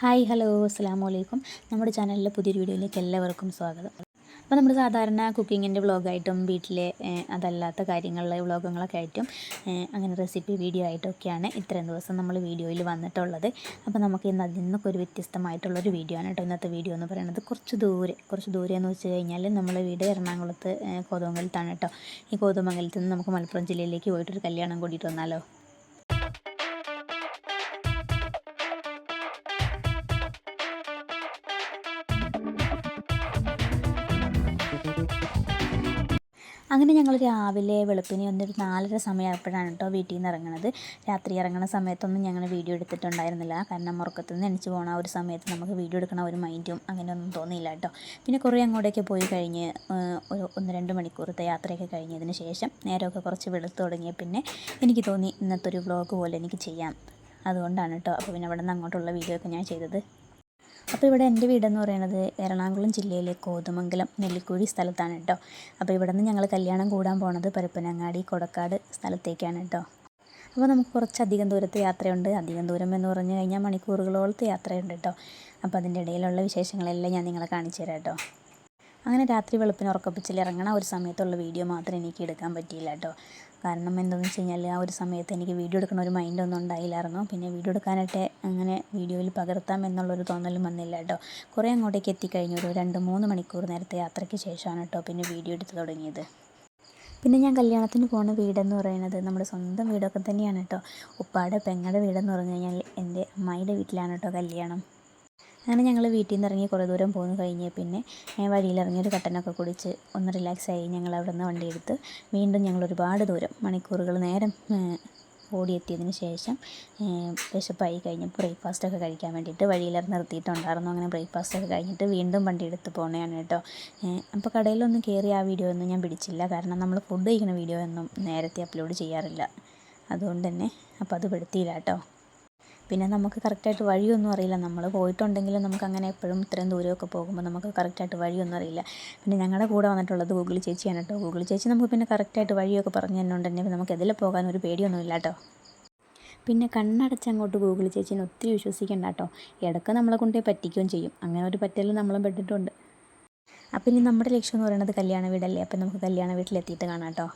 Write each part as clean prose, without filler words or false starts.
Hi hello അസ്സലാമു അലൈക്കും. നമ്മുടെ ചാനലിലെ പുതിയൊരു വീഡിയോയിലേക്ക് എല്ലാവർക്കും സ്വാഗതം. അപ്പോൾ നമ്മൾ സാധാരണ കുക്കിങ്ങിൻ്റെ വ്ളോഗായിട്ടും വീട്ടിലെ അതല്ലാത്ത കാര്യങ്ങളിലെ വ്ളോഗങ്ങളൊക്കെ ആയിട്ടും അങ്ങനെ റെസിപ്പി വീഡിയോ ആയിട്ടൊക്കെയാണ് ഇത്രയും ദിവസം നമ്മൾ വീഡിയോയിൽ വന്നിട്ടുള്ളത്. അപ്പോൾ നമുക്ക് ഇന്ന് അതിൽ നിന്നൊക്കെ ഒരു വ്യത്യസ്തമായിട്ടുള്ളൊരു വീഡിയോ ആണ് കേട്ടോ ഇന്നത്തെ വീഡിയോ എന്ന് പറയുന്നത്. കുറച്ച് ദൂരെ എന്ന് വെച്ച് കഴിഞ്ഞാൽ നമ്മളെ വീട് എറണാകുളത്ത് കോതമംഗലത്താണ് കേട്ടോ. ഈ കോതമംഗലത്ത് നിന്ന് നമുക്ക് മലപ്പുറം ജില്ലയിലേക്ക് പോയിട്ടൊരു കല്യാണം കൂടിയിട്ട് വന്നാലോ? അങ്ങനെ ഞങ്ങൾ രാവിലെ വെളുപ്പിനെ ഒരു 4:30 സമയമായപ്പോഴാണ് കേട്ടോ വീട്ടിൽ നിന്ന് ഇറങ്ങുന്നത്. രാത്രി ഇറങ്ങുന്ന സമയത്തൊന്നും ഞങ്ങൾ വീഡിയോ എടുത്തിട്ടുണ്ടായിരുന്നില്ല. കാരണം ഉറക്കത്തിൽ നിന്ന് എണീച്ച് പോകണ ആ ഒരു സമയത്ത് നമുക്ക് വീഡിയോ എടുക്കണ ഒരു മൈൻഡും അങ്ങനെയൊന്നും തോന്നിയില്ല കേട്ടോ. പിന്നെ കുറേ അങ്ങോട്ടേക്ക് പോയി കഴിഞ്ഞ് ഒരു 1-2 മണിക്കൂറത്തെ യാത്രയൊക്കെ കഴിഞ്ഞതിന് ശേഷം നേരമൊക്കെ കുറച്ച് വെളുത്ത് തുടങ്ങിയ പിന്നെ എനിക്ക് തോന്നി ഇന്നത്തെ ഒരു വ്ളോഗ് പോലെ എനിക്ക് ചെയ്യാം. അതുകൊണ്ടാണ് കേട്ടോ അപ്പോൾ പിന്നെ അവിടെ നിന്ന് അങ്ങോട്ടുള്ള വീഡിയോ ഒക്കെ ഞാൻ ചെയ്തത്. അപ്പോൾ ഇവിടെ എൻ്റെ വീടെന്ന് പറയുന്നത് എറണാകുളം ജില്ലയിലെ കോതമംഗലം നെല്ലിക്കുഴി സ്ഥലത്താണ് കേട്ടോ. അപ്പോൾ ഇവിടെ നിന്ന് ഞങ്ങൾ കല്യാണം കൂടാൻ പോണത് പരപ്പനങ്ങാടി കൊടക്കാട് സ്ഥലത്തേക്കാണ് കേട്ടോ. അപ്പോൾ നമുക്ക് കുറച്ചധികം ദൂരത്തെ യാത്രയുണ്ട്. അധികം ദൂരം എന്ന് പറഞ്ഞു കഴിഞ്ഞാൽ മണിക്കൂറുകളോളത്തെ യാത്രയുണ്ട് കേട്ടോ. അപ്പോൾ അതിൻ്റെ ഇടയിലുള്ള വിശേഷങ്ങളെല്ലാം ഞാൻ നിങ്ങളെ കാണിച്ചു തരാം കേട്ടോ. അങ്ങനെ രാത്രി വെളുപ്പിന് ഉറക്കപ്പിച്ചിൽ ഇറങ്ങണ ഒരു സമയത്തുള്ള വീഡിയോ മാത്രമേ എനിക്ക് എടുക്കാൻ പറ്റിയില്ല കേട്ടോ. കാരണം എന്താണെന്ന് വെച്ച് കഴിഞ്ഞാൽ ആ ഒരു സമയത്ത് എനിക്ക് വീഡിയോ എടുക്കണ ഒരു മൈൻഡൊന്നും ഉണ്ടായില്ലായിരുന്നു. പിന്നെ വീഡിയോ എടുക്കാനായിട്ട് അങ്ങനെ വീഡിയോയിൽ പകർത്താം എന്നുള്ളൊരു തോന്നലും വന്നില്ല കേട്ടോ. കുറേ അങ്ങോട്ടേക്ക് എത്തിക്കഴിഞ്ഞു ഒരു 2-3 മണിക്കൂർ നേരത്തെ യാത്രയ്ക്ക് ശേഷമാണ് കേട്ടോ പിന്നെ വീഡിയോ എടുത്ത് തുടങ്ങിയത്. പിന്നെ ഞാൻ കല്യാണത്തിന് പോകുന്ന വീടെന്ന് പറയുന്നത് നമ്മുടെ സ്വന്തം വീടൊക്കെ തന്നെയാണ് കേട്ടോ. ഉപ്പാടെ പെങ്ങളുടെ വീടെന്ന് പറഞ്ഞു കഴിഞ്ഞാൽ എൻ്റെ അമ്മായിയുടെ വീട്ടിലാണ് കേട്ടോ കല്യാണം. അങ്ങനെ ഞങ്ങൾ വീട്ടിൽ നിന്ന് ഇറങ്ങി കുറേ ദൂരം പോന്നു കഴിഞ്ഞ് പിന്നെ വഴിയിലിറങ്ങി ഒരു കട്ടനൊക്കെ കുടിച്ച് ഒന്ന് റിലാക്സായി ഞങ്ങൾ അവിടെ നിന്ന് വണ്ടിയെടുത്ത് വീണ്ടും ഞങ്ങൾ ഒരുപാട് ദൂരം മണിക്കൂറുകൾ നേരം ഓടിയെത്തിയതിന് ശേഷം വിശപ്പായി കഴിഞ്ഞപ്പോൾ ബ്രേക്ക്ഫാസ്റ്റൊക്കെ കഴിക്കാൻ വേണ്ടിയിട്ട് വഴിയിലിറങ്ങി നിർത്തിയിട്ടുണ്ടായിരുന്നു. അങ്ങനെ ബ്രേക്ക്ഫാസ്റ്റൊക്കെ കഴിഞ്ഞിട്ട് വീണ്ടും വണ്ടി എടുത്ത് പോകണതാണ് കേട്ടോ. അപ്പോൾ കടയിലൊന്നും കയറി ആ വീഡിയോ ഒന്നും ഞാൻ പിടിച്ചില്ല. കാരണം നമ്മൾ ഫുഡ് കഴിക്കുന്ന വീഡിയോ ഒന്നും നേരത്തെ അപ്ലോഡ് ചെയ്യാറില്ല. അതുകൊണ്ട് തന്നെ അപ്പോൾ അത് പെടുത്തിയില്ല കേട്ടോ. പിന്നെ നമുക്ക് കറക്റ്റായിട്ട് വഴിയൊന്നും അറിയില്ല. നമ്മൾ പോയിട്ടുണ്ടെങ്കിലും നമുക്കങ്ങനെ എപ്പോഴും ഇത്രയും ദൂരമൊക്കെ പോകുമ്പോൾ നമുക്ക് കറക്റ്റായിട്ട് വഴിയൊന്നും അറിയില്ല. പിന്നെ ഞങ്ങളുടെ കൂടെ വന്നിട്ടുള്ളത് ഗൂഗിൾ ചേച്ചിയാണ് കേട്ടോ. ഗൂഗിൾ ചേച്ചി നമുക്ക് പിന്നെ കറക്റ്റായിട്ട് വഴിയൊക്കെ പറഞ്ഞു തന്നുകൊണ്ട് തന്നെ നമുക്ക് എതിൽ പോകാനൊരു പേടിയൊന്നുമില്ല കേട്ടോ. പിന്നെ കണ്ണടച്ചങ്ങോട്ട് ഗൂഗിൾ ചേച്ചീനെ ഒത്തിരി വിശ്വസിക്കേണ്ട കേട്ടോ. ഇടയ്ക്ക് നമ്മളെ കൊണ്ടേ പറ്റിക്കുകയും ചെയ്യും. അങ്ങനെ ഒരു പറ്റലും നമ്മളും പെട്ടിട്ടുണ്ട്. അപ്പം ഇനി നമ്മുടെ ലക്ഷ്യം എന്ന് പറയുന്നത് കല്യാണ വീടല്ലേ. അപ്പം നമുക്ക് കല്യാണ വീട്ടിലെത്തിയിട്ട് കാണാം കേട്ടോ.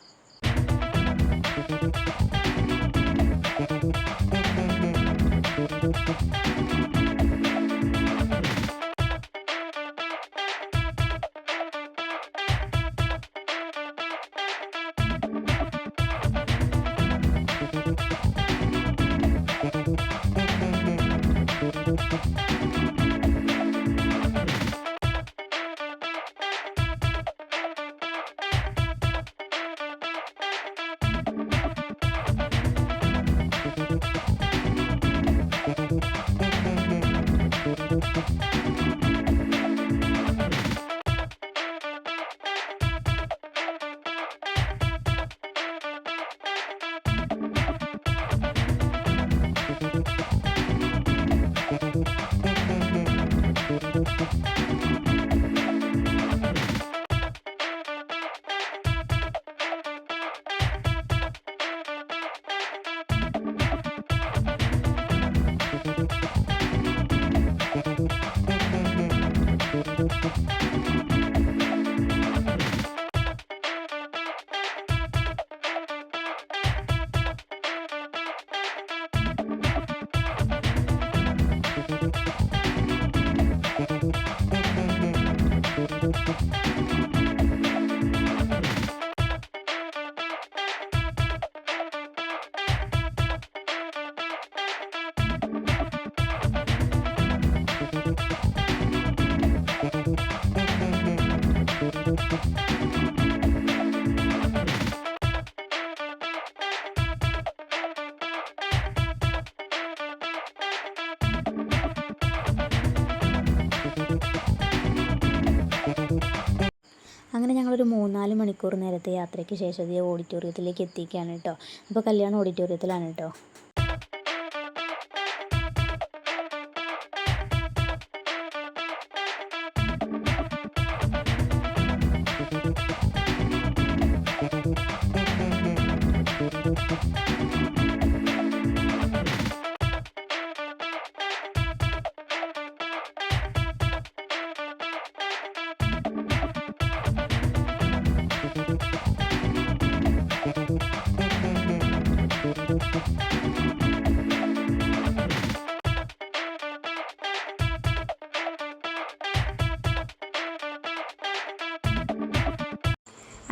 അങ്ങനെ ഞങ്ങളൊരു 3-4 മണിക്കൂർ നേരത്തെ യാത്രയ്ക്ക് ശേഷം ഈ ഓഡിറ്റോറിയത്തിലേക്ക് എത്തിക്കുകയാണ് കേട്ടോ. അപ്പോൾ കല്യാണം ഓഡിറ്റോറിയത്തിലാണ് കേട്ടോ.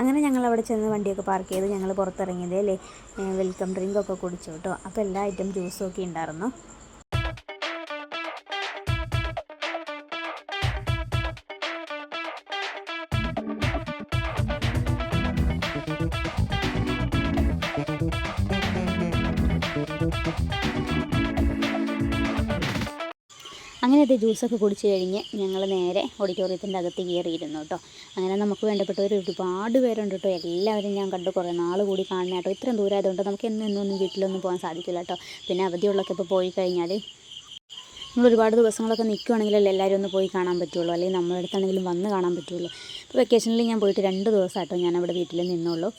അങ്ങനെ ഞങ്ങൾ അവിടെ ചെന്ന് വണ്ടിയൊക്കെ പാർക്ക് ചെയ്ത് ഞങ്ങൾ പുറത്തിറങ്ങിയതേ അല്ലേ, വെൽക്കം ഡ്രിങ്കൊക്കെ കുടിച്ചു കേട്ടോ. അപ്പോൾ എല്ലാ ഐറ്റം ജ്യൂസും ഒക്കെ ഉണ്ടായിരുന്നു. അങ്ങനെ അത് ജ്യൂസൊക്കെ കുടിച്ച് കഴിഞ്ഞ് ഞങ്ങൾ നേരെ ഓഡിറ്റോറിയത്തിൻ്റെ അകത്ത് കയറിയിരുന്നു കേട്ടോ. അങ്ങനെ നമുക്ക് വേണ്ടപ്പെട്ടവർ ഒരുപാട് പേരുണ്ട് കേട്ടോ. എല്ലാവരും ഞാൻ കണ്ടു, കുറേ നാൾ കൂടി കാണണം കേട്ടോ. ഇത്രയും ദൂരമായതുകൊണ്ട് നമുക്ക് എന്നൊന്നും വീട്ടിലൊന്നും പോകാൻ സാധിക്കില്ല കേട്ടോ. പിന്നെ അവധിയുള്ളൊക്കെ ഇപ്പോൾ പോയി കഴിഞ്ഞാൽ നമ്മൾ ഒരുപാട് ദിവസങ്ങളൊക്കെ നിൽക്കുകയാണെങ്കിലല്ലേ എല്ലാവരും ഒന്ന് പോയി കാണാൻ പറ്റുള്ളൂ, അല്ലെങ്കിൽ നമ്മുടെ അടുത്താണെങ്കിലും വന്ന് കാണാൻ പറ്റുള്ളൂ. ഇപ്പോൾ വെക്കേഷനിൽ ഞാൻ പോയിട്ട് 2 ദിവസമായിട്ടോ ഞാൻ അവിടെ വീട്ടിൽ നിന്നുള്ളൂ.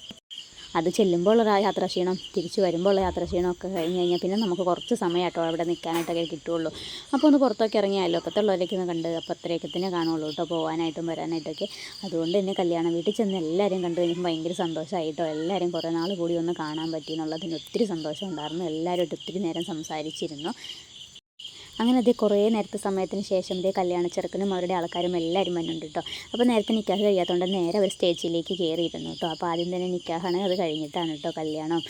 അത് ചെല്ലുമ്പോൾ ഉള്ള യാത്രാക്ഷീണം, തിരിച്ച് വരുമ്പോൾ ഉള്ള യാത്രാക്ഷീണം ഒക്കെ കഴിഞ്ഞ് കഴിഞ്ഞാൽ പിന്നെ നമുക്ക് കുറച്ച് സമയമായിട്ടോ അവിടെ നിൽക്കാനായിട്ടൊക്കെ കിട്ടുള്ളൂ. അപ്പോൾ ഒന്ന് പുറത്തൊക്കെ ഇറങ്ങി അയൽവക്കത്തുള്ളവരൊക്കെ ഒന്ന് കണ്ട് അപ്പോൾ അത്രയൊക്കെ തന്നെ കാണുള്ളൂ കേട്ടോ, പോകാനായിട്ടും വരാനായിട്ടൊക്കെ. അതുകൊണ്ട് തന്നെ കല്യാണ വീട്ടിൽ ചെന്ന് എല്ലാവരെയും കണ്ടു കഴിഞ്ഞപ്പോൾ ഭയങ്കര സന്തോഷമായിട്ടോ. എല്ലാവരും കുറേ നാൾ കൂടി ഒന്ന് കാണാൻ പറ്റി എന്നുള്ളതിന് ഒത്തിരി സന്തോഷം ഉണ്ടായിരുന്നു. എല്ലാവരും ഒത്തിരി നേരം സംസാരിച്ചിരുന്നു. അങ്ങനെ അതേ കുറേ നേരത്തെ സമയത്തിന് ശേഷം ഇതേ കല്യാണച്ചെറുക്കനും അവരുടെ ആൾക്കാരും എല്ലാവരും വന്നിട്ടുണ്ട് കേട്ടോ. അപ്പോൾ നേരത്തെ നിക്കാഹ് കഴിയാത്തതുകൊണ്ട് നേരെ അവർ സ്റ്റേജിലേക്ക് കയറിയിരുന്നു കേട്ടോ. അപ്പോൾ ആദ്യം തന്നെ നിക്കാഹാണ്, അത് കഴിഞ്ഞിട്ടാണ് കേട്ടോ കല്യാണം.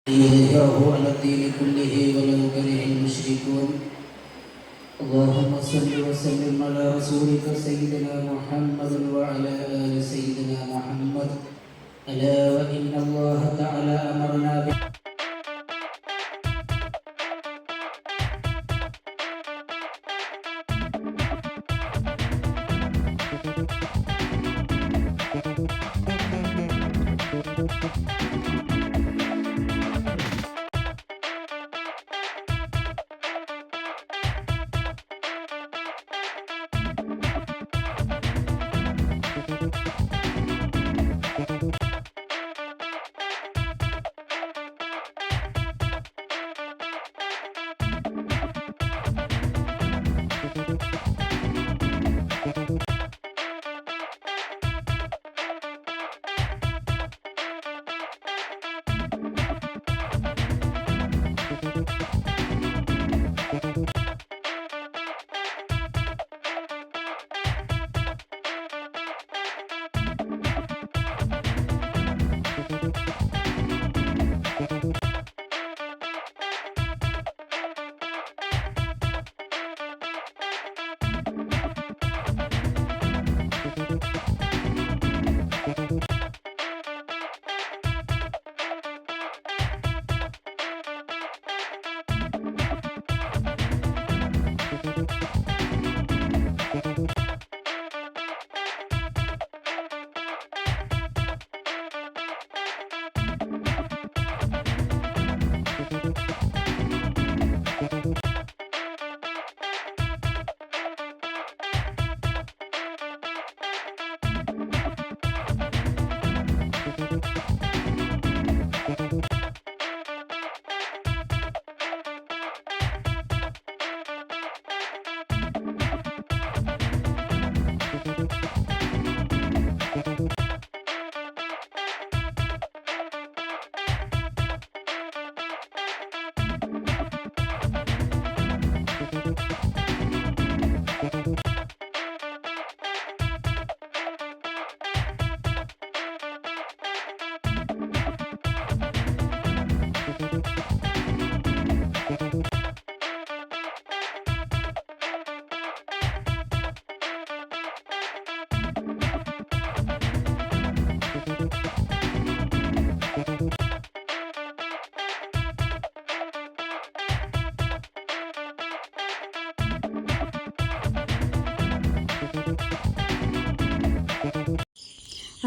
ليظهره على الدين كله ولو كره المشركون. اللهم صل وسلم على رسولك سيدنا محمد وعلى آل سيدنا محمد. ألا وإن الله تعالى أمرنا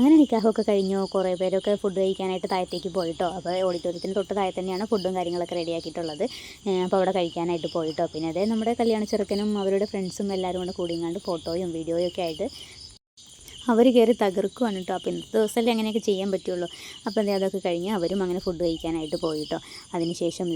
അങ്ങനെ നിക്കാഹൊക്കെ കഴിഞ്ഞു. കുറേ പേരൊക്കെ ഫുഡ് കഴിക്കാനായിട്ട് താഴത്തേക്ക് പോയിട്ടോ. അപ്പോൾ ഓഡിറ്റോറിയത്തിന് തൊട്ട് താഴെ തന്നെയാണ് ഫുഡും കാര്യങ്ങളൊക്കെ റെഡിയാക്കിയിട്ടുള്ളത്. അപ്പോൾ അവിടെ കഴിക്കാനായിട്ട് പോയിട്ടോ. പിന്നെ അതേ നമ്മുടെ കല്യാണ ചെറുക്കനും അവരുടെ ഫ്രണ്ട്സും എല്ലാവരും കൂടെ കൂടിങ്ങാണ്ട് ഫോട്ടോയും വീഡിയോയും ഒക്കെ ആയിട്ട് അവർ കയറി തകർക്കുവാണ് കേട്ടോ. അപ്പോൾ ഇന്നത്തെ ദിവസമല്ലേ അങ്ങനെയൊക്കെ ചെയ്യാൻ പറ്റുള്ളൂ. അപ്പോൾ അതൊക്കെ കഴിഞ്ഞ് അവരും അങ്ങനെ ഫുഡ് കഴിക്കാനായിട്ട് പോയിട്ടോ. അതിനുശേഷം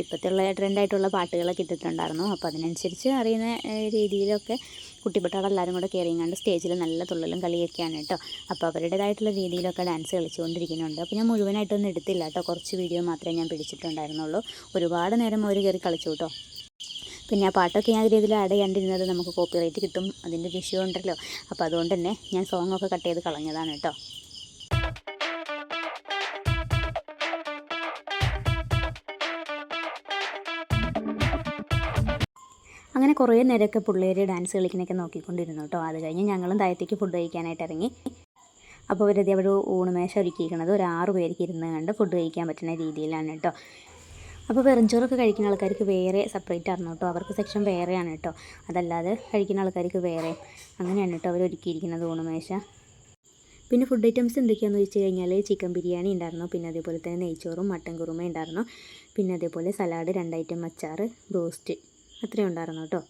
ഇപ്പോഴത്തെ ട്രെൻഡായിട്ടുള്ള പാട്ടുകളൊക്കെ ഇട്ടിട്ടുണ്ടായിരുന്നു. അപ്പോൾ അതിനനുസരിച്ച് അറിയുന്ന രീതിയിലൊക്കെ കുട്ടിപ്പട്ടാളെല്ലാവരും കൂടെ കയറിങ്ങാണ്ട് സ്റ്റേജിൽ നല്ല തുള്ളലും കളിയൊക്കെയാണ് കേട്ടോ. അപ്പോൾ അവരുടേതായിട്ടുള്ള രീതിയിലൊക്കെ ഡാൻസ് കളിച്ചുകൊണ്ടിരിക്കുന്നുണ്ട്. അപ്പോൾ ഞാൻ മുഴുവനായിട്ടൊന്നും എടുത്തില്ല കേട്ടോ. കുറച്ച് വീഡിയോ മാത്രമേ ഞാൻ പിടിച്ചിട്ടുണ്ടായിരുന്നുള്ളൂ. ഒരുപാട് നേരം അവർ കയറി കളിച്ചു കേട്ടോ. പിന്നെ ആ പാട്ടൊക്കെ ഞാൻ രീതിയിൽ ആഡ് ചെയ്യാണ്ടിരുന്നത് നമുക്ക് കോപ്പിറൈറ്റ് കിട്ടും, അതിൻ്റെ ഒരു ഇഷ്യൂ ഉണ്ടല്ലോ. അപ്പോൾ അതുകൊണ്ട് തന്നെ ഞാൻ സോങ്ങൊക്കെ കട്ട് ചെയ്ത് കളഞ്ഞതാണ് കേട്ടോ. അങ്ങനെ കുറേ നേരമൊക്കെ പിള്ളേർ ഡാൻസ് കളിക്കുന്നതൊക്കെ നോക്കിക്കൊണ്ടിരുന്നു കേട്ടോ. അത് കഴിഞ്ഞ് ഞങ്ങളും താഴത്തേക്ക് ഫുഡ് കഴിക്കാനായിട്ട് ഇറങ്ങി. അപ്പോൾ അവിടെ ഊണുമേശ ഒരുക്കിയിരിക്കുന്നത് ഒരു 6 പേർക്ക് ഇരുന്ന് കണ്ട് ഫുഡ് കഴിക്കാൻ പറ്റുന്ന രീതിയിലാണ് കേട്ടോ. അപ്പോൾ വെറുംചോറൊക്കെ കഴിക്കുന്ന ആൾക്കാർക്ക് വേറെ സെപ്പറേറ്റ് ആയിരുന്നു കേട്ടോ. അവർക്ക് സെക്ഷൻ വേറെയാണ് കേട്ടോ. അതല്ലാതെ കഴിക്കുന്ന ആൾക്കാർക്ക് വേറെ അങ്ങനെയാണ് കേട്ടോ അവർ ഒരുക്കിയിരിക്കുന്നത് ഊണുമേശ. പിന്നെ ഫുഡ് ഐറ്റംസ് എന്തൊക്കെയാണെന്ന് വെച്ച് കഴിഞ്ഞാൽ ചിക്കൻ ബിരിയാണി ഉണ്ടായിരുന്നു. പിന്നെ അതേപോലെ തന്നെ നെയ്ച്ചോറും മട്ടൻ കുറുമ ഉണ്ടായിരുന്നു. പിന്നെ അതേപോലെ സലാഡ്, 2 ഐറ്റം അച്ചാർ, ബ്രോസ്റ്റ് അത്രയും ഉണ്ടായിരുന്നു കേട്ടോ.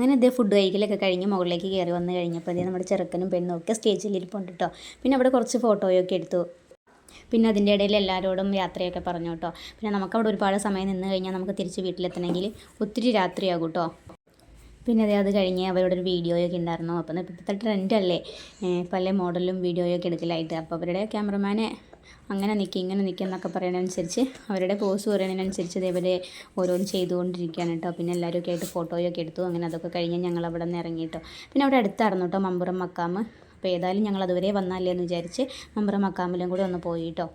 അങ്ങനെ ഫുഡ് കഴിക്കലൊക്കെ കഴിഞ്ഞ് മുകളിലേക്ക് കയറി വന്ന് കഴിഞ്ഞപ്പോൾ നമ്മുടെ ചെറുക്കനും പെണ്ണും ഒക്കെ സ്റ്റേജിൽ ഇരിപ്പുണ്ട് കേട്ടോ. പിന്നെ അവിടെ കുറച്ച് ഫോട്ടോയൊക്കെ എടുത്തു. പിന്നെ അതിൻ്റെ ഇടയിൽ എല്ലാവരോടും യാത്രയൊക്കെ പറഞ്ഞു കേട്ടോ. പിന്നെ നമുക്കവിടെ ഒരുപാട് സമയം നിന്ന് കഴിഞ്ഞാൽ നമുക്ക് തിരിച്ച് വീട്ടിലെത്തണമെങ്കിൽ ഒത്തിരി രാത്രിയാകും കേട്ടോ. പിന്നെ അത് കഴിഞ്ഞ് അവരുടെ ഒരു വീഡിയോയൊക്കെ ഉണ്ടായിരുന്നു. അപ്പം ഇപ്പോഴത്തെ ട്രെൻഡല്ലേ പല മോഡലും വീഡിയോയൊക്കെ എടുക്കലായിട്ട്. അപ്പോൾ അവരുടെ ക്യാമറമാനെ അങ്ങനെ നിൽക്കുക ഇങ്ങനെ നിൽക്കുക എന്നൊക്കെ പറയുന്നതനുസരിച്ച് അവരുടെ പോസ് പറയുന്നതിനനുസരിച്ച് ഇതേപോലെ ഓരോന്ന് ചെയ്തുകൊണ്ടിരിക്കുകയാണ് കേട്ടോ. പിന്നെ എല്ലാവരും ആയിട്ട് ഫോട്ടോയൊക്കെ എടുത്തു. അങ്ങനെ അതൊക്കെ കഴിഞ്ഞ് ഞങ്ങൾ അവിടെ നിന്ന് ഇറങ്ങി കേട്ടോ. പിന്നെ അവിടെ അടുത്തായിരുന്നു കേട്ടോ മമ്പുറം മക്കാമ്. അപ്പോൾ ഏതായാലും ഞങ്ങൾ അതുവരെ വന്നാലേ എന്ന് വിചാരിച്ച് മമ്പുറം മക്കാമിലും കൂടെ ഒന്ന് പോയി കേട്ടോ.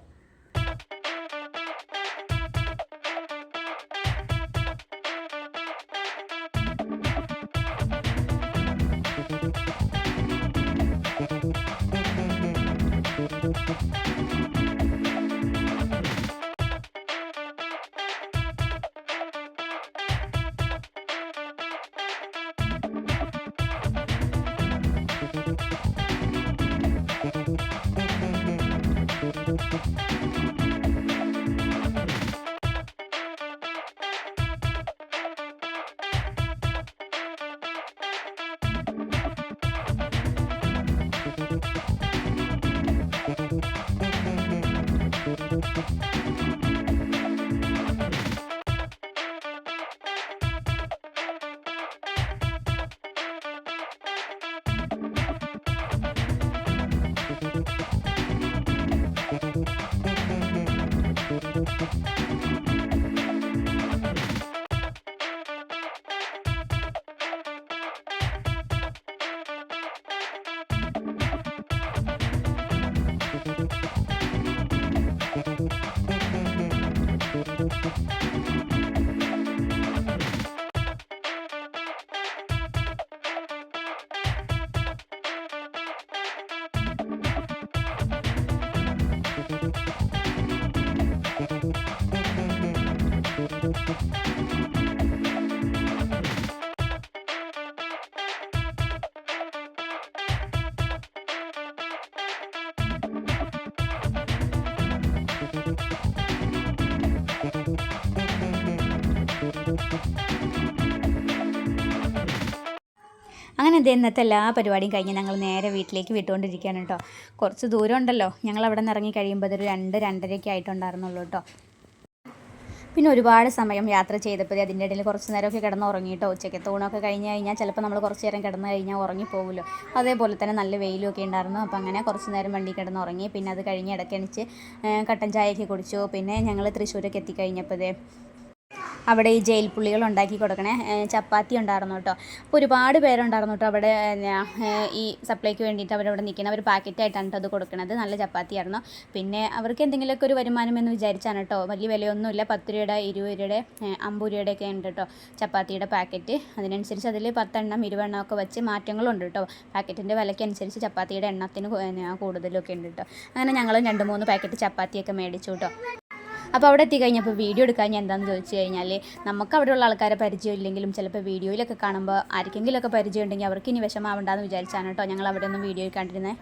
അങ്ങനെ ഇന്നത്തെ എല്ലാ പരിപാടിയും കഴിഞ്ഞ് ഞങ്ങൾ നേരെ വീട്ടിലേക്ക് വിട്ടുകൊണ്ടിരിക്കുകയാണ് കേട്ടോ. കുറച്ച് ദൂരം ഉണ്ടല്ലോ. ഞങ്ങൾ അവിടെ നിന്ന് ഇറങ്ങി കഴിയുമ്പോൾ അതൊരു 2-2:30 ആയിട്ടുണ്ടായിരുന്നുള്ളൂ കേട്ടോ. പിന്നെ ഒരുപാട് സമയം യാത്ര ചെയ്തപ്പോൾ അതിൻ്റെ ഇടയിൽ കുറച്ച് നേരമൊക്കെ കിടന്ന് ഉറങ്ങിയിട്ടോ. ഉച്ചയ്ക്കത്തെ ഊണൊക്കെ കഴിഞ്ഞ് കഴിഞ്ഞാൽ ചിലപ്പോൾ നമ്മൾ കുറച്ച് നേരം കിടന്ന് കഴിഞ്ഞാൽ ഉറങ്ങിപ്പോകുമല്ലോ. അതേപോലെ തന്നെ നല്ല വെയിലൊക്കെ ഉണ്ടായിരുന്നു. അപ്പോൾ അങ്ങനെ കുറച്ച് നേരം വണ്ടി കിടന്ന് ഉറങ്ങി. പിന്നെ അത് കഴിഞ്ഞ് ഇടയ്ക്കണിച്ച് കട്ടൻ ചായയൊക്കെ കുടിച്ചു. പിന്നെ ഞങ്ങൾ തൃശ്ശൂരൊക്കെ എത്തിക്കഴിഞ്ഞപ്പോൾ അവിടെ ഈ ജയിൽ പുള്ളികൾ ഉണ്ടാക്കി കൊടുക്കണേ ചപ്പാത്തി ഉണ്ടായിരുന്നു കേട്ടോ. അപ്പോൾ ഒരുപാട് പേരുണ്ടായിരുന്നു കേട്ടോ അവിടെ. ഈ സപ്ലൈക്ക് വേണ്ടിയിട്ട് അവരവിടെ നിൽക്കണം. അവർ പാക്കറ്റായിട്ടാണ് കേട്ടോ അത് കൊടുക്കുന്നത്. നല്ല ചപ്പാത്തിയായിരുന്നു. പിന്നെ അവർക്ക് എന്തെങ്കിലുമൊക്കെ ഒരു വരുമാനം എന്ന് വിചാരിച്ചാണ് കേട്ടോ. വലിയ വിലയൊന്നുമില്ല. 10 രൂപയുടെ 20 രൂപയുടെ 50 രൂപയുടെയൊക്കെ ഉണ്ട് കേട്ടോ ചപ്പാത്തിയുടെ പാക്കറ്റ്. അതിനനുസരിച്ച് അതിൽ 10 എണ്ണം 20 എണ്ണം ഒക്കെ വെച്ച് മാറ്റങ്ങളുണ്ട് കേട്ടോ. പാക്കറ്റിൻ്റെ വിലയ്ക്കനുസരിച്ച് ചപ്പാത്തിയുടെ എണ്ണത്തിന് കൂടുതലൊക്കെ ഉണ്ട് കേട്ടോ. അങ്ങനെ ഞങ്ങൾ 2-3 പാക്കറ്റ് ചപ്പാത്തിയൊക്കെ മേടിച്ചു കേട്ടോ. അപ്പോൾ അവിടെ എത്തിക്കഴിഞ്ഞപ്പോൾ വീഡിയോ എടുക്കാൻ ഞാൻ എന്താണെന്ന് ചോദിച്ചു കഴിഞ്ഞാൽ, നമുക്ക് അവിടെയുള്ള ആൾക്കാരെ പരിചയം ഇല്ലെങ്കിലും ചിലപ്പോൾ വീഡിയോയിലൊക്കെ കാണുമ്പോൾ ആർക്കെങ്കിലുമൊക്കെ പരിചയം ഉണ്ടെങ്കിൽ അവർക്ക് ഇനി വിഷമാവണ്ടെന്ന് വിചാരിച്ചാണ് കേട്ടോ ഞങ്ങൾ അവിടെ ഒന്നും വീഡിയോ കണ്ടിരുന്നത്.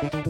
കേട്ടോ.